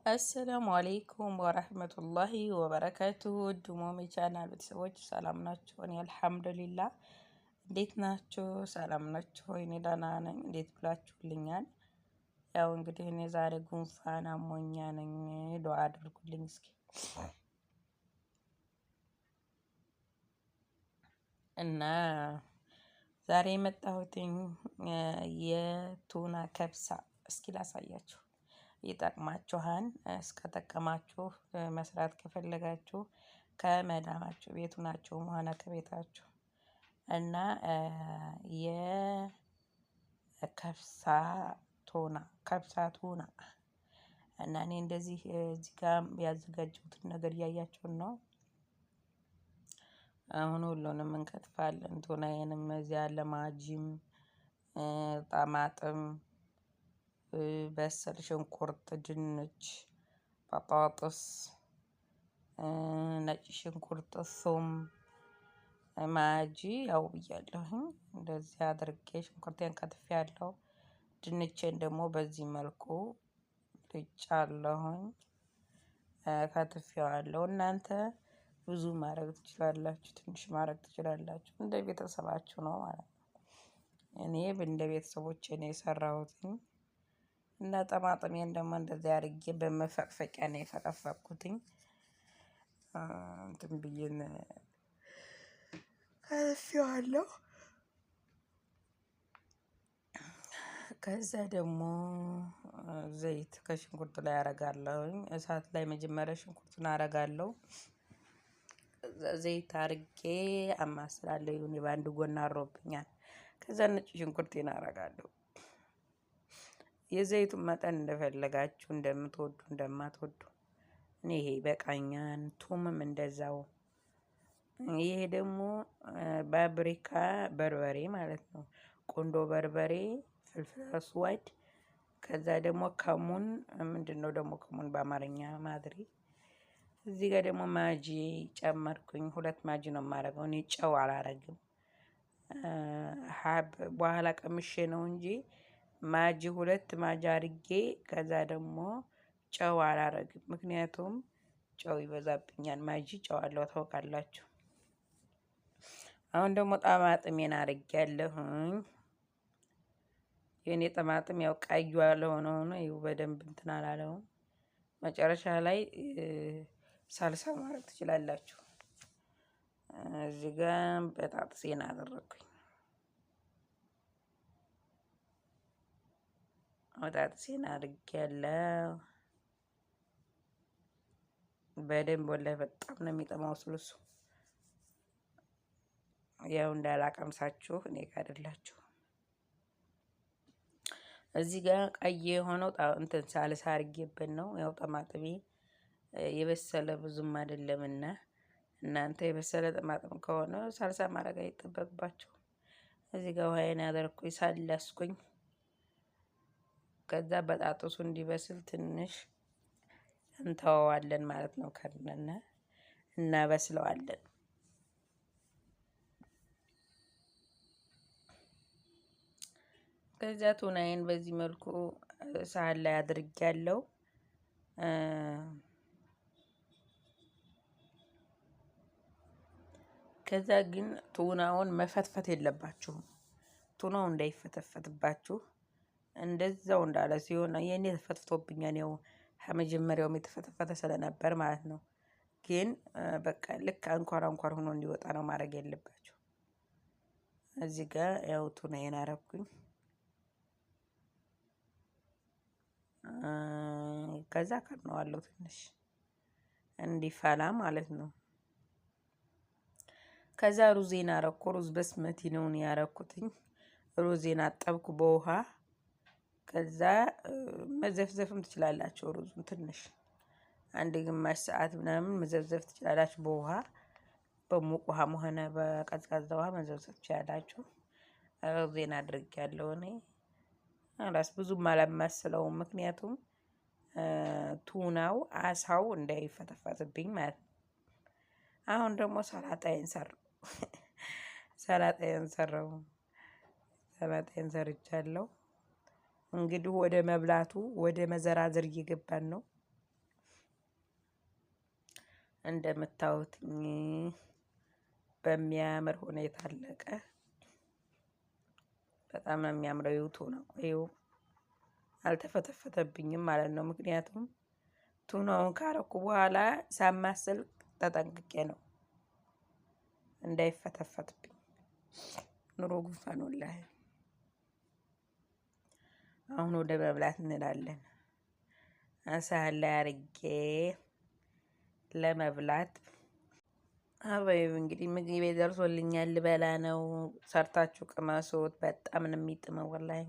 አሰላሙ አሌይኩም ወረህመቱላሂ ወበረካቱሁ። ድሞሜ ቻናል ቤተሰቦች ሰላም ናቸው? እኔ አልሐምዱሊላህ። እንዴት ናችሁ? ሰላም ናችሁ? እኔ ደህና ነኝ። እንዴት ብላችሁልኛል? ያው እንግዲህ እኔ ዛሬ ጉንፋን አሞኛ ነኝ። ዱዓ አድርጉልኝ እስኪ። እና ዛሬ የመጣሁትኝ የቱና ከብሳ እስኪ ላሳያችሁ። ይጠቅማችኋል። እስከጠቀማችሁ መስራት ከፈለጋችሁ ከመዳማችሁ ቤቱ ናችሁ ሆነ ከቤታችሁ እና የከብሳ ከብሳ ቱና እና እኔ እንደዚህ እዚህ ጋር ያዘጋጀሁትን ነገር እያያችሁን ነው። አሁን ሁሉንም እንከትፋለን። ቱናዬንም እዚያ ለማጂም ጣማጥም በሰል ሽንኩርት፣ ድንች፣ በጣጥስ፣ ነጭ ሽንኩርት፣ ሱም፣ ማጂ ያው ብያለሁኝ። እንደዚህ አድርጌ ሽንኩርቴን ከትፌያለሁ። ድንቼን ደግሞ በዚህ መልኩ ልጫለሁኝ፣ ከትፌዋለሁ። እናንተ ብዙ ማድረግ ትችላላችሁ፣ ትንሽ ማድረግ ትችላላችሁ። እንደ ቤተሰባችሁ ነው ማለት ነው። እኔ እንደ ቤተሰቦቼ ነው የሰራሁትኝ። እና ጠማጥሜን ደግሞ እንደዚህ አድርጌ በመፈቅፈቂያ ነው የፈቀፈቅኩትኝ። እንትን ብዬን ከትፌዋለሁ። ከዛ ደግሞ ዘይት ከሽንኩርቱ ላይ አረጋለሁኝ። እሳት ላይ መጀመሪያ ሽንኩርቱን አረጋለሁ። ዘይት አርጌ አማስላለሁ። ይሁን በአንድ ጎን አሮብኛል። ከዛ ነጭ ሽንኩርቴን አረጋለሁ። የዘይቱን መጠን እንደፈለጋችሁ እንደምትወዱ እንደማትወዱ። እኔ ይሄ በቃኛን። ቱምም እንደዛው። ይሄ ደግሞ ባብሪካ በርበሬ ማለት ነው። ቆንዶ በርበሬ፣ ፍልፍል አስዋድ፣ ከዛ ደግሞ ከሙን ምንድነው ደግሞ ከሙን በአማርኛ ማድሪ። እዚህ ጋር ደግሞ ማጂ ጨመርኩኝ። 2 ማጂ ነው የማረገው። እኔ ጨው አላረግም። ሀብ በኋላ ቀምሼ ነው እንጂ ማጂ 2 ማጂ አርጌ ከዛ ደግሞ ጨው አላረግም። ምክንያቱም ጨው ይበዛብኛል። ማጂ ጨው አለው ታውቃላችሁ። አሁን ደግሞ ጠማጥሜን አርጌያለሁኝ። የኔ ጠማጥም ያው ቀዩ ያልሆነ ሆኖ ይኸው በደንብ እንትን አላለውም። መጨረሻ ላይ ሳልሳ ማድረግ ትችላላችሁ። እዚህ ጋር በጣጥሴን አደረኩኝ። በጣጥሴን አድርጌያለሁ። በደንብ ወላሂ በጣም ነው የሚጠማው ስልሱ። ያው እንዳላቀምሳችሁ እኔ ጋር አይደላችሁ። እዚህ ጋር ቀይ የሆነው እንትን ሳልሳ አርጌበት ነው። ያው ጠማጥሜ የበሰለ ብዙም አይደለምና እናንተ የበሰለ ጠማጥም ከሆነ ሳልሳ ማድረግ አይጠበቅባችሁም። እዚህ ጋር ውሃዬን ያደረኩኝ ሳላስኩኝ። ከዛ በጣጥሱ እንዲበስል ትንሽ እንተወዋለን ማለት ነው። ከርነና እናበስለዋለን። ከዛ ቱናዬን በዚህ መልኩ ሳህን ላይ አድርጌያለሁ። ከዛ ግን ቱናውን መፈትፈት የለባችሁም። ቱናው እንዳይፈተፈትባችሁ እንደዛው እንዳለ ሲሆን የኔ ተፈትፍቶብኛል። ያው ከመጀመሪያውም የተፈተፈተ ስለነበር ማለት ነው። ግን በቃ ልክ አንኳር አንኳር ሆኖ እንዲወጣ ነው ማድረግ ያለባችሁ። እዚህ ጋር ያው ቱናዬን አረኩኝ። ከዛ ከድነዋለሁ ትንሽ እንዲፈላ ማለት ነው። ከዛ ሩዜን አረኩ። ሩዝ በስመቲ ነው ያረኩትኝ። ሩዜን አጠብኩ በውሃ። ከዛ መዘፍዘፍም ትችላላችሁ። ሩዙን ትንሽ አንድ ግማሽ ሰዓት ምናምን መዘፍዘፍ ትችላላችሁ በውሃ። በሙቅ ውሃም ሆነ በቀዝቃዛ ውሃ መዘፍዘፍ ትችላላችሁ። ሩዜን አድርጌያለሁ እኔ አላስ ብዙም አላማስለውም። ምክንያቱም ቱናው አሳው እንዳይፈተፈትብኝ ማለት ነው። አሁን ደግሞ ሰላጣዬን ሰራው። ሰላጣዬን ሰርቻለሁ። እንግዲህ ወደ መብላቱ ወደ መዘራዘር እየገባን ነው። እንደምታዩት በሚያምር ሁኔታ አለቀ። በጣም ነው የሚያምረው። ይውቱ ነው ይው አልተፈተፈተብኝም ማለት ነው። ምክንያቱም ቱናውን ካረኩ በኋላ ሳማስል ተጠንቅቄ ነው እንዳይፈተፈትብኝ። ኑሮ ጉንፋን ወላሂ። አሁን ወደ መብላት እንላለን። ሳህን ላይ አርጌ ለመብላት አበይብ እንግዲህ ምግቤ ደርሶልኛል። ልበላ ነው። ሰርታችሁ ቅመሱት። በጣም ነው የሚጥመው ወላሂ።